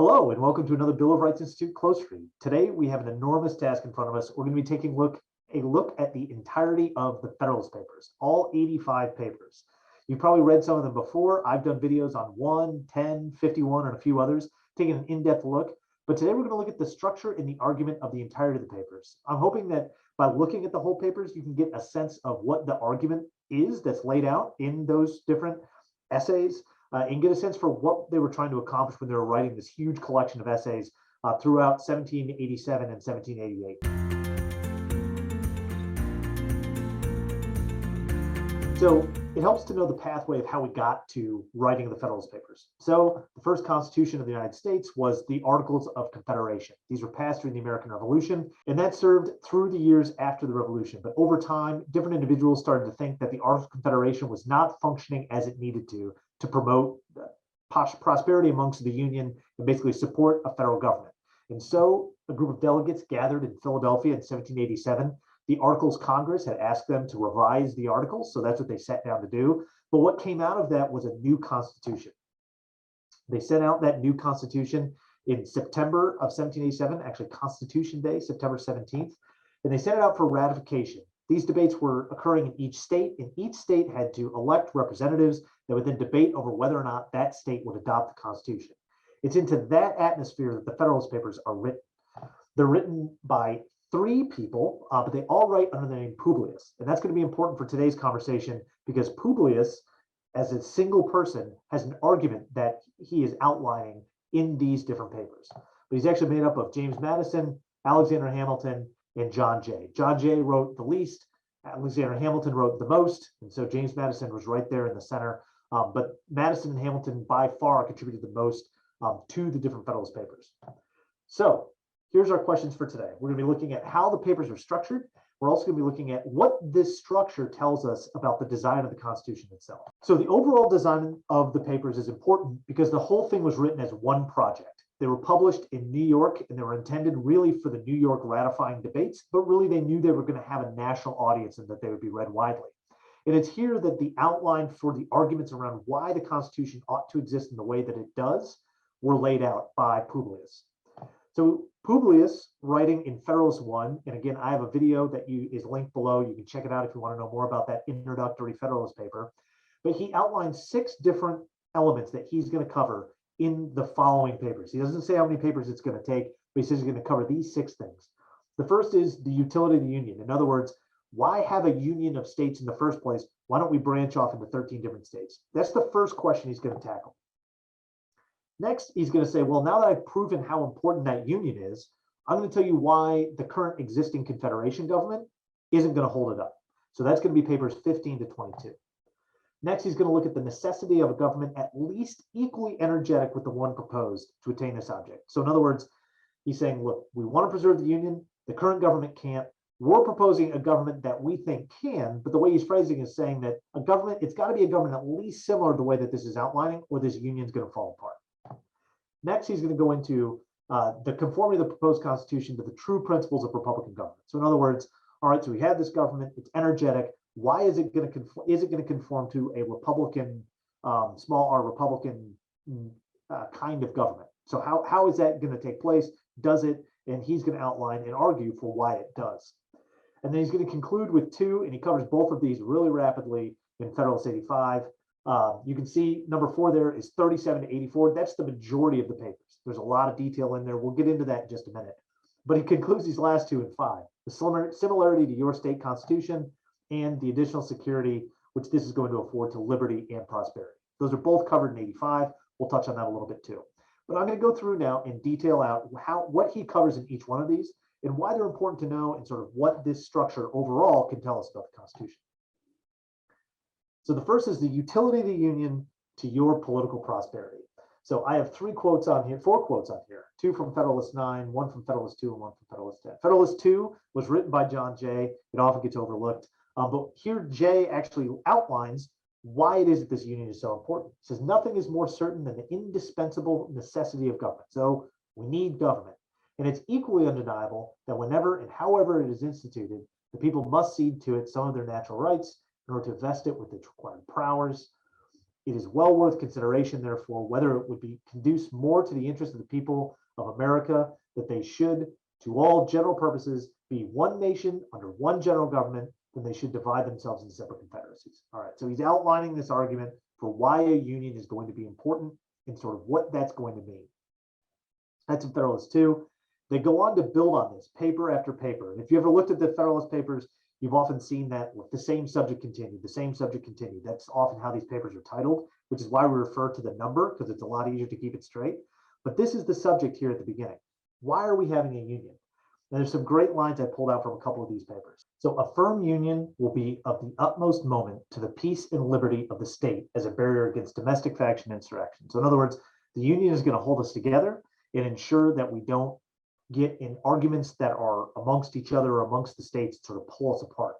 Hello, and welcome to another Bill of Rights Institute Close Read. Today, we have an enormous task in front of us. We're going to be taking a look at the entirety of the Federalist Papers, all 85 papers. You've probably read some of them before. I've done videos on 1, 10, 51, and a few others, taking an in-depth look. But today, we're going to look at the structure and the argument of the entirety of the papers. I'm hoping that by looking at the whole papers, you can get a sense of what the argument is that's laid out in those different essays. And get a sense for what they were trying to accomplish when they were writing this huge collection of essays throughout 1787 and 1788. So it helps to know the pathway of how we got to writing the Federalist Papers. So the first Constitution of the United States was the Articles of Confederation. These were passed during the American Revolution, and that served through the years after the Revolution. But over time, different individuals started to think that the Articles of Confederation was not functioning as it needed to promote prosperity amongst the Union and basically support a federal government. And so a group of delegates gathered in Philadelphia in 1787. The Articles Congress had asked them to revise the Articles, so that's what they sat down to do. But what came out of that was a new Constitution. They sent out that new Constitution in September of 1787, actually Constitution Day, September 17th, and they sent it out for ratification. These debates were occurring in each state, and each state had to elect representatives that would then debate over whether or not that state would adopt the Constitution. It's into that atmosphere that the Federalist Papers are written. They're written by three people, but they all write under the name Publius. And that's going to be important for today's conversation because Publius, as a single person, has an argument that he is outlining in these different papers. But he's actually made up of James Madison, Alexander Hamilton, and John Jay. John Jay wrote the least, Alexander Hamilton wrote the most, and so James Madison was right there in the center. But Madison and Hamilton by far contributed the most to the different Federalist Papers. So here's our questions for today. We're going to be looking at how the papers are structured. We're also going to be looking at what this structure tells us about the design of the Constitution itself. So the overall design of the papers is important because the whole thing was written as one project. They were published in New York, and they were intended really for the New York ratifying debates, but really they knew they were going to have a national audience and that they would be read widely. And it's here that the outline for the arguments around why the Constitution ought to exist in the way that it does were laid out by Publius. So Publius, writing in Federalist 1, and again, I have a video that is linked below. You can check it out if you want to know more about that introductory Federalist paper. But he outlines 6 different elements that he's going to cover in the following papers. He doesn't say how many papers it's going to take, but he says he's going to cover these 6 things. The first is the utility of the Union. In other words, why have a union of states in the first place? Why don't we branch off into 13 different states? That's the first question he's going to tackle. Next, he's going to say, well, now that I've proven how important that union is, I'm going to tell you why the current existing Confederation government isn't going to hold it up. So that's going to be papers 15 to 22. Next, he's going to look at the necessity of a government at least equally energetic with the one proposed to attain this object. So in other words, he's saying, look, we want to preserve the union. The current government can't. We're proposing a government that we think can, but the way he's phrasing is saying that a government, it's got to be a government at least similar to the way that this is outlining, or this union is going to fall apart. Next, he's going to go into the conformity of the proposed Constitution to the true principles of Republican government. So in other words, all right, so we have this government, it's energetic. Why is it going to conform to a Republican, small r Republican kind of government? So how is that going to take place? Does it? And he's going to outline and argue for why it does. And then he's going to conclude with 2, and he covers both of these really rapidly in Federalist 85. You can see number 4 there is 37 to 84. That's the majority of the papers. There's a lot of detail in there. We'll get into that in just a minute. But he concludes these last 2 in 5. The similarity to your state constitution and the additional security which this is going to afford to liberty and prosperity. Those are both covered in 85. We'll touch on that a little bit too. But I'm going to go through now and detail out what he covers in each one of these and why they're important to know and sort of what this structure overall can tell us about the Constitution. So the first is the utility of the Union to your political prosperity. So I have 4 quotes on here, 2 from Federalist 9, 1 from Federalist 2, and 1 from Federalist 10. Federalist 2 was written by John Jay. It often gets overlooked. But here Jay actually outlines why it is that this union is so important. He says, nothing is more certain than the indispensable necessity of government. So we need government. And it's equally undeniable that whenever and however it is instituted, the people must cede to it some of their natural rights in order to vest it with its required powers. It is well worth consideration, therefore, whether it would be conduce more to the interest of the people of America, that they should, to all general purposes, be one nation under one general government, than they should divide themselves into separate confederacies. All right, so he's outlining this argument for why a union is going to be important and sort of what that's going to mean. That's in Federalist 2. They go on to build on this paper after paper. And if you ever looked at the Federalist Papers, you've often seen that with the same subject continued, the same subject continued. That's often how these papers are titled, which is why we refer to the number, because it's a lot easier to keep it straight. But this is the subject here at the beginning. Why are we having a union? And there's some great lines I pulled out from a couple of these papers. So a firm union will be of the utmost moment to the peace and liberty of the state as a barrier against domestic faction and insurrection. So in other words, the union is going to hold us together and ensure that we don't get in arguments that are amongst each other or amongst the states to sort of pull us apart.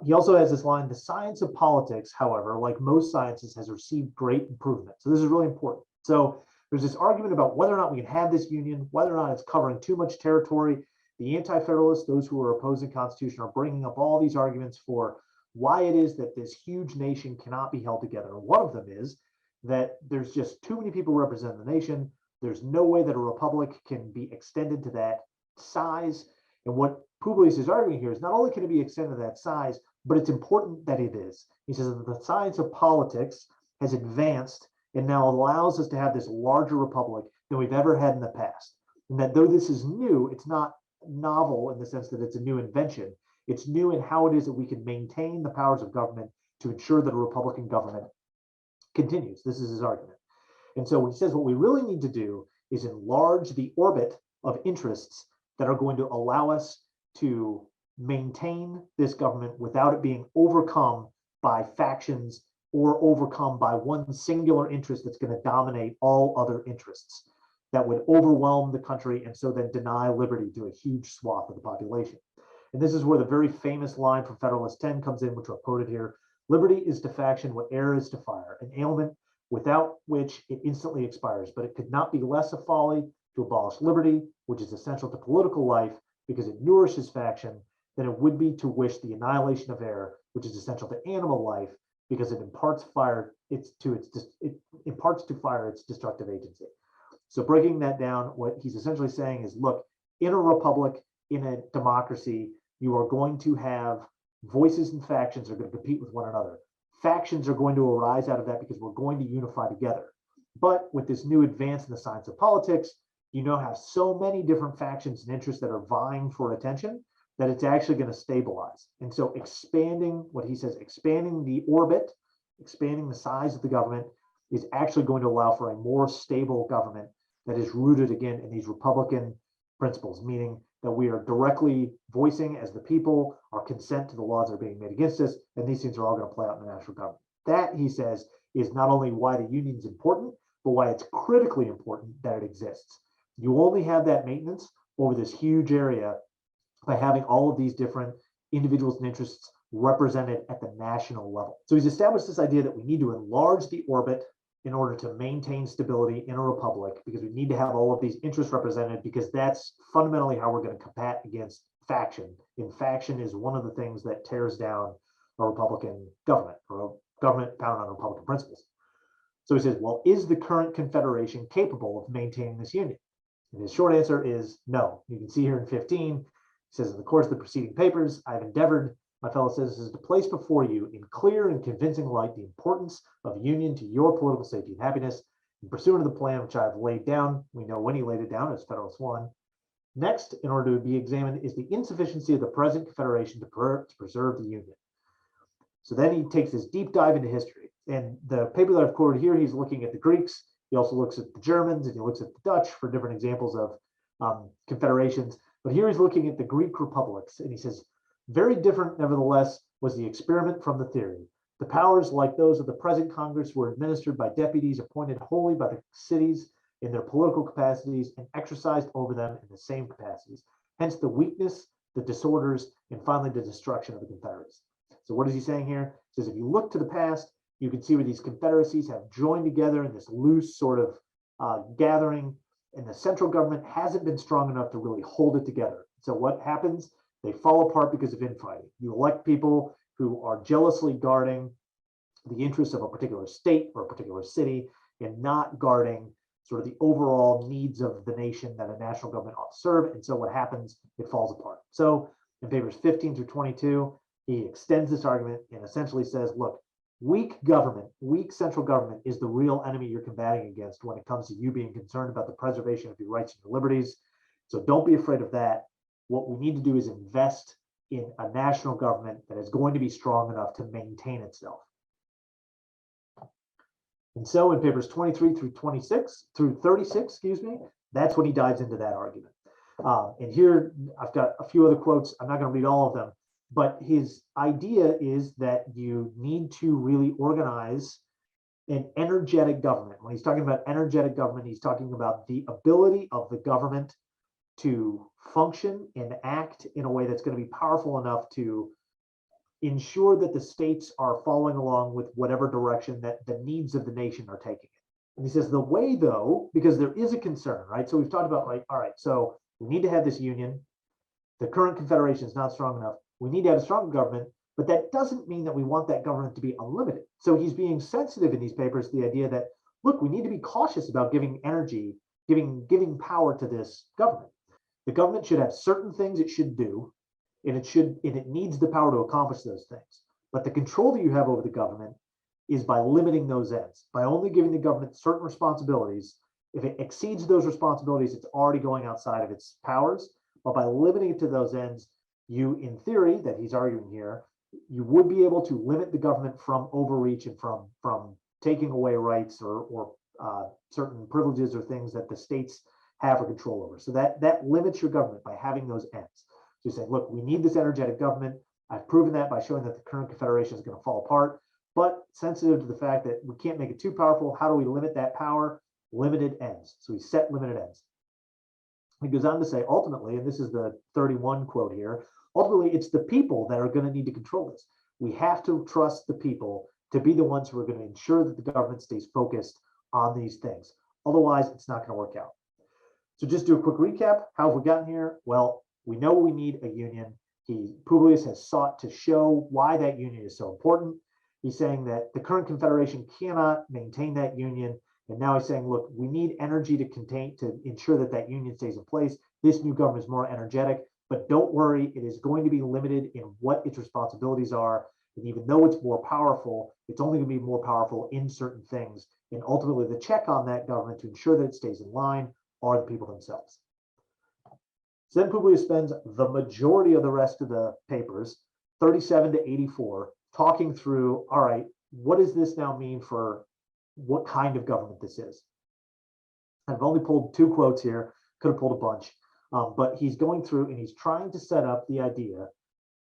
He also has this line, the science of politics, however, like most sciences, has received great improvement. So this is really important. So there's this argument about whether or not we can have this union, whether or not it's covering too much territory. The anti-federalists, those who are opposing the Constitution, are bringing up all these arguments for why it is that this huge nation cannot be held together. And one of them is that there's just too many people representing the nation. There's no way that a republic can be extended to that size. And what Publius is arguing here is not only can it be extended to that size, but it's important that it is. He says that the science of politics has advanced and now allows us to have this larger republic than we've ever had in the past. And that though this is new, it's not novel in the sense that it's a new invention. It's new in how it is that we can maintain the powers of government to ensure that a Republican government continues. This is his argument. And so he says what we really need to do is enlarge the orbit of interests that are going to allow us to maintain this government without it being overcome by factions or overcome by one singular interest that's going to dominate all other interests that would overwhelm the country and so then deny liberty to a huge swath of the population. And this is where the very famous line from Federalist 10 comes in, which I've quoted here. Liberty is to faction what air is to fire, an ailment without which it instantly expires, but it could not be less a folly to abolish liberty, which is essential to political life because it nourishes faction, than it would be to wish the annihilation of air, which is essential to animal life because it imparts fire to fire its destructive agency. So breaking that down, what he's essentially saying is, look, in a republic, in a democracy, you are going to have voices and factions are going to compete with one another. Factions are going to arise out of that because we're going to unify together. But with this new advance in the science of politics, you now have so many different factions and interests that are vying for attention that it's actually going to stabilize. And so expanding, what he says, expanding the orbit, expanding the size of the government is actually going to allow for a more stable government that is rooted again in these Republican principles, meaning that we are directly voicing as the people our consent to the laws that are being made against us, and these things are all going to play out in the national government. That, he says, is not only why the union is important, but why it's critically important that it exists. You only have that maintenance over this huge area by having all of these different individuals and interests represented at the national level. So he's established this idea that we need to enlarge the orbit in order to maintain stability in a republic, because we need to have all of these interests represented, because that's fundamentally how we're going to combat against faction. And faction is one of the things that tears down a Republican government, or a government founded on Republican principles. So he says, well, is the current Confederation capable of maintaining this union? And his short answer is no. You can see here in 15, he says, in the course of the preceding papers, I've endeavored, my fellow citizens, to place before you in clear and convincing light the importance of union to your political safety and happiness, in pursuant to the plan which I have laid down. We know when he laid it down as Federalist 1. Next, in order to be examined, is the insufficiency of the present Confederation to preserve the union. So then he takes this deep dive into history. And the paper that I've quoted here, he's looking at the Greeks. He also looks at the Germans, and he looks at the Dutch for different examples of confederations. But here he's looking at the Greek republics, and he says, very different, nevertheless, was the experiment from the theory. The powers, like those of the present Congress, were administered by deputies appointed wholly by the cities in their political capacities and exercised over them in the same capacities. Hence the weakness, the disorders, and finally the destruction of the confederacies. So what is he saying here? He says, if you look to the past, you can see where these confederacies have joined together in this loose sort of gathering, and the central government hasn't been strong enough to really hold it together. So what happens? They fall apart because of infighting. You elect people who are jealously guarding the interests of a particular state or a particular city and not guarding sort of the overall needs of the nation that a national government ought to serve. And so what happens, it falls apart. So in papers 15 through 22, he extends this argument and essentially says, look, weak government, weak central government is the real enemy you're combating against when it comes to you being concerned about the preservation of your rights and your liberties. So don't be afraid of that. What we need to do is invest in a national government that is going to be strong enough to maintain itself. And so in papers 23 through 36, that's when he dives into that argument. And here I've got a few other quotes. I'm not going to read all of them, but his idea is that you need to really organize an energetic government. When he's talking about energetic government, he's talking about the ability of the government to function and act in a way that's going to be powerful enough to ensure that the states are following along with whatever direction that the needs of the nation are taking it. And he says the way, though, because there is a concern, right? So we've talked about, like, all right, so we need to have this union. The current Confederation is not strong enough. We need to have a stronger government, but that doesn't mean that we want that government to be unlimited. So he's being sensitive in these papers to the idea that, look, we need to be cautious about giving energy, giving power to this government. The government should have certain things it should do, and it needs the power to accomplish those things. But the control that you have over the government is by limiting those ends, by only giving the government certain responsibilities. If it exceeds those responsibilities, it's already going outside of its powers. But by limiting it to those ends, you, in theory, that he's arguing here, you would be able to limit the government from overreach and from taking away rights or certain privileges or things that the states have or control over. So that limits your government by having those ends. So you say, look, we need this energetic government. I've proven that by showing that the current Confederation is going to fall apart, but sensitive to the fact that we can't make it too powerful. How do we limit that power? Limited ends. So we set limited ends. He goes on to say, ultimately, and this is the 31 quote here, ultimately, it's the people that are going to need to control this. We have to trust the people to be the ones who are going to ensure that the government stays focused on these things. Otherwise, it's not going to work out. So just do a quick recap. How have we gotten here? Well, we know we need a union. Publius has sought to show why that union is so important. He's saying that the current Confederation cannot maintain that union. And now he's saying, look, we need energy to ensure that that union stays in place. This new government is more energetic, but don't worry, it is going to be limited in what its responsibilities are. And even though it's more powerful, it's only going to be more powerful in certain things. And ultimately, the check on that government to ensure that it stays in line are the people themselves. So then Publius spends the majority of the rest of the papers, 37 to 84, talking through, all right, what does this now mean for what kind of government this is? I've only pulled 2 quotes here, could have pulled a bunch, but he's going through and he's trying to set up the idea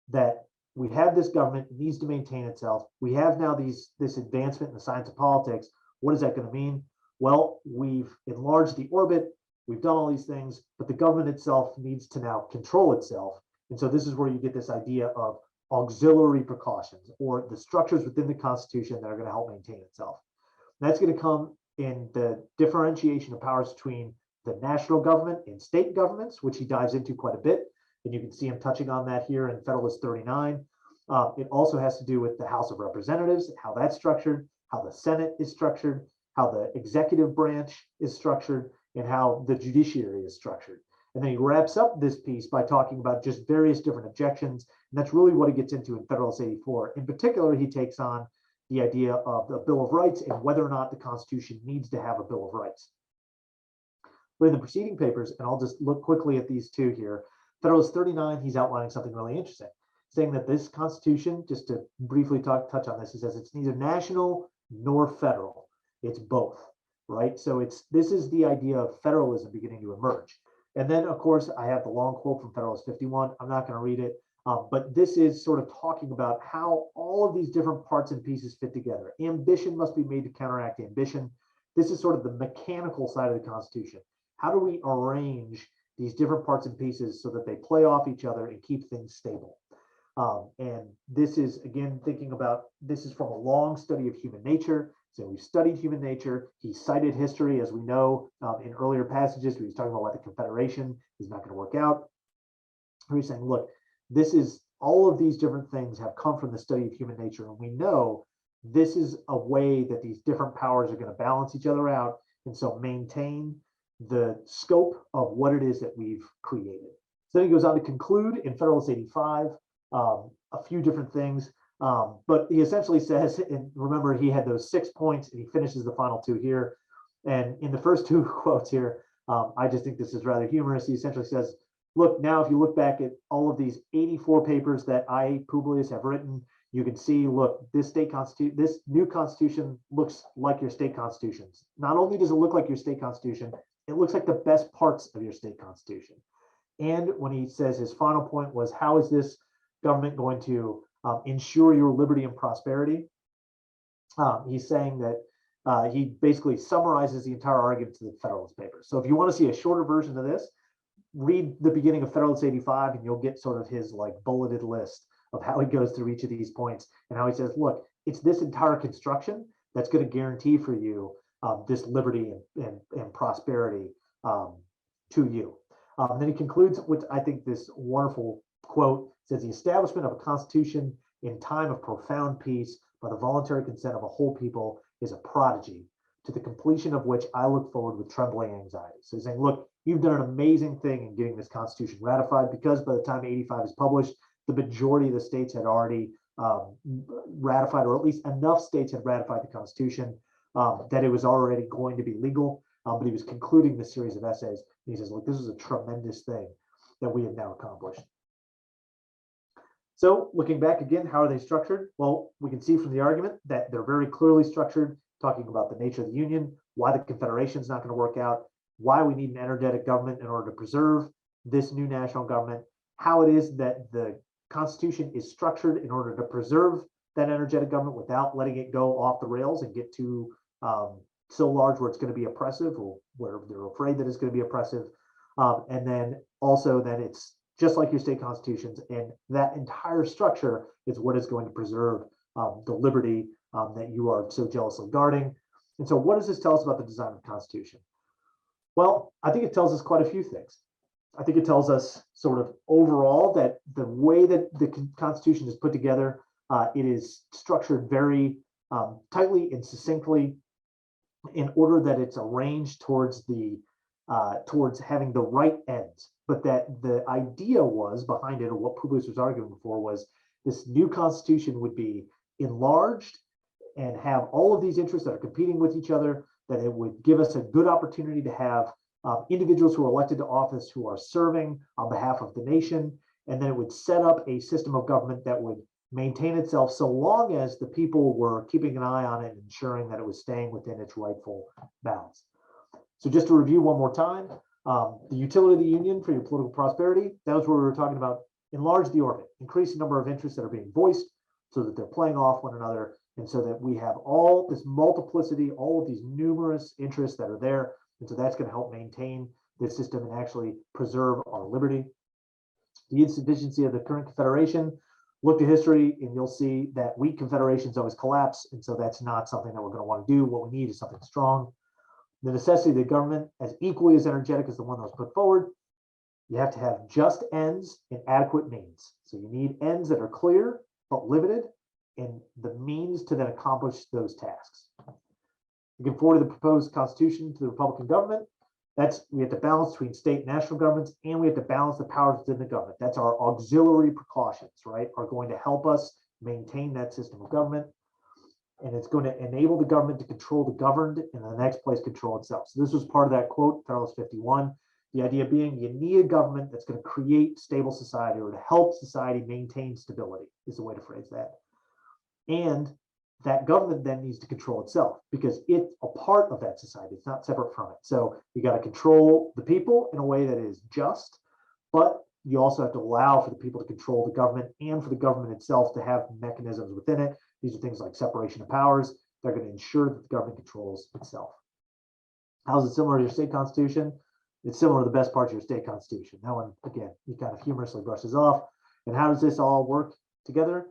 that we have this government, it needs to maintain itself. We have now this advancement in the science of politics. What is that going to mean? Well, we've enlarged the orbit, we've done all these things, but the government itself needs to now control itself. And so this is where you get this idea of auxiliary precautions, or the structures within the Constitution that are going to help maintain itself. And that's going to come in the differentiation of powers between the national government and state governments, which he dives into quite a bit. And you can see him touching on that here in Federalist 39. It also has to do with the House of Representatives, how that's structured, how the Senate is structured, how the executive branch is structured, and how the judiciary is structured. And then he wraps up this piece by talking about just various different objections. And that's really what he gets into in Federalist 84. In particular, he takes on the idea of the Bill of Rights and whether or not the Constitution needs to have a Bill of Rights. But in the preceding papers, and I'll just look quickly at these 2 here, Federalist 39, he's outlining something really interesting, saying that this Constitution, just to briefly touch on this, he says it's neither national nor federal. It's both, right? So this is the idea of federalism beginning to emerge. And then, of course, I have the long quote from Federalist 51. I'm not going to read it, but this is sort of talking about how all of these different parts and pieces fit together. Ambition must be made to counteract ambition. This is sort of the mechanical side of the Constitution. How do we arrange these different parts and pieces so that they play off each other and keep things stable? And this is, again, thinking about, this is from a long study of human nature. So we've studied human nature. He cited history, as we know, in earlier passages. He was talking about why the Confederation is not going to work out. He's saying, look, this is, all of these different things have come from the study of human nature. And we know this is a way that these different powers are going to balance each other out, and so maintain the scope of what it is that we've created. So then he goes on to conclude in Federalist 85 a few different things, but he essentially says, and remember he had those 6 points, and he finishes the final 2 here. And in the first 2 quotes here, I just think this is rather humorous. He essentially says, look, now if you look back at all of these 84 papers that I, Publius, have written, you can see, look, this new constitution looks like your state constitutions. Not only does it look like your state constitution, it looks like the best parts of your state constitution. And when he says his final point was, how is this government going to ensure your liberty and prosperity? He's saying that he basically summarizes the entire argument to the Federalist Papers. So if you want to see a shorter version of this, read the beginning of Federalist 85, and you'll get sort of his like bulleted list of how he goes through each of these points and how he says, look, it's this entire construction that's going to guarantee for you this liberty and prosperity to you. Then he concludes with, I think, this wonderful quote. It says, the establishment of a constitution in time of profound peace by the voluntary consent of a whole people is a prodigy, to the completion of which I look forward with trembling anxiety. So he's saying, look, you've done an amazing thing in getting this constitution ratified, because by the time 85 is published, the majority of the states had already ratified, or at least enough states had ratified the Constitution that it was already going to be legal. But he was concluding this series of essays, and he says, look, this is a tremendous thing that we have now accomplished. So looking back again, how are they structured? Well, we can see from the argument that they're very clearly structured, talking about the nature of the Union, why the Confederation is not going to work out, why we need an energetic government in order to preserve this new national government, how it is that the Constitution is structured in order to preserve that energetic government without letting it go off the rails and get too so large where it's going to be oppressive, or where they're afraid that it's going to be oppressive. And then also that it's just like your state constitutions, and that entire structure is what is going to preserve the liberty that you are so jealously guarding. And so what does this tell us about the design of the Constitution? Well, I think it tells us quite a few things. I think it tells us sort of overall that the way that the Constitution is put together, it is structured very tightly and succinctly in order that it's arranged towards having the right ends. But that the idea was behind it, or what Publius was arguing for, was this new Constitution would be enlarged and have all of these interests that are competing with each other, that it would give us a good opportunity to have individuals who are elected to office who are serving on behalf of the nation, and then it would set up a system of government that would maintain itself so long as the people were keeping an eye on it and ensuring that it was staying within its rightful bounds. So just to review one more time, the utility of the Union for your political prosperity, that was where we were talking about enlarge the orbit, increase the number of interests that are being voiced so that they're playing off one another, and so that we have all this multiplicity, all of these numerous interests that are there. And so that's going to help maintain this system and actually preserve our liberty. The insufficiency of the current Confederation, look to history and you'll see that weak confederations always collapse. And so that's not something that we're going to want to do. What we need is something strong. The necessity of the government as equally as energetic as the one that was put forward. You have to have just ends and adequate means. So you need ends that are clear but limited, and the means to then accomplish those tasks. Looking forward to the proposed constitution to the Republican government, we have to balance between state and national governments, and we have to balance the powers within the government. That's our auxiliary precautions, right? Are going to help us maintain that system of government. And it's going to enable the government to control the governed, and in the next place, control itself. So this was part of that quote, Federalist 51. The idea being you need a government that's going to create stable society, or to help society maintain stability is the way to phrase that. And that government then needs to control itself because it's a part of that society. It's not separate from it. So you got to control the people in a way that is just, but you also have to allow for the people to control the government and for the government itself to have mechanisms within it. These are things like separation of powers. They're going to ensure that the government controls itself. How is it similar to your state constitution? It's similar to the best parts of your state constitution. That one, again, he kind of humorously brushes off. And how does this all work together?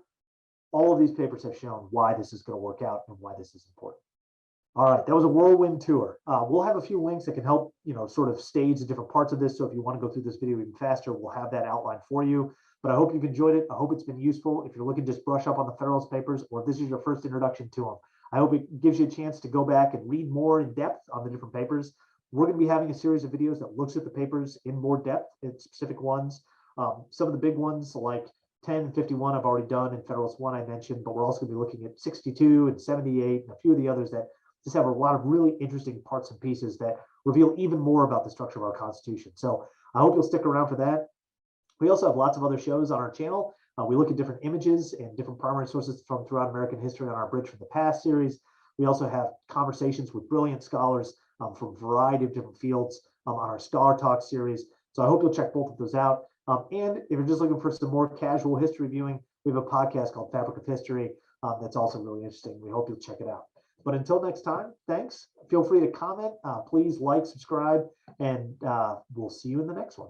All of these papers have shown why this is going to work out and why this is important. All right, that was a whirlwind tour. We'll have a few links that can help, sort of stage the different parts of this. So if you want to go through this video even faster, we'll have that outline for you. But I hope you've enjoyed it. I hope it's been useful. If you're looking to just brush up on the Federalist Papers, or if this is your first introduction to them, I hope it gives you a chance to go back and read more in depth on the different papers. We're going to be having a series of videos that looks at the papers in more depth in specific ones. Some of the big ones like 10 and 51 I've already done, and Federalist 1 I mentioned, but we're also going to be looking at 62 and 78 and a few of the others that just have a lot of really interesting parts and pieces that reveal even more about the structure of our Constitution. So I hope you'll stick around for that. We also have lots of other shows on our channel. We look at different images and different primary sources from throughout American history on our Bridge from the Past series. We also have conversations with brilliant scholars from a variety of different fields on our Scholar Talk series. So I hope you'll check both of those out. And if you're just looking for some more casual history viewing, we have a podcast called Fabric of History that's also really interesting. We hope you'll check it out. But until next time, thanks. Feel free to comment. Please like, subscribe, and we'll see you in the next one.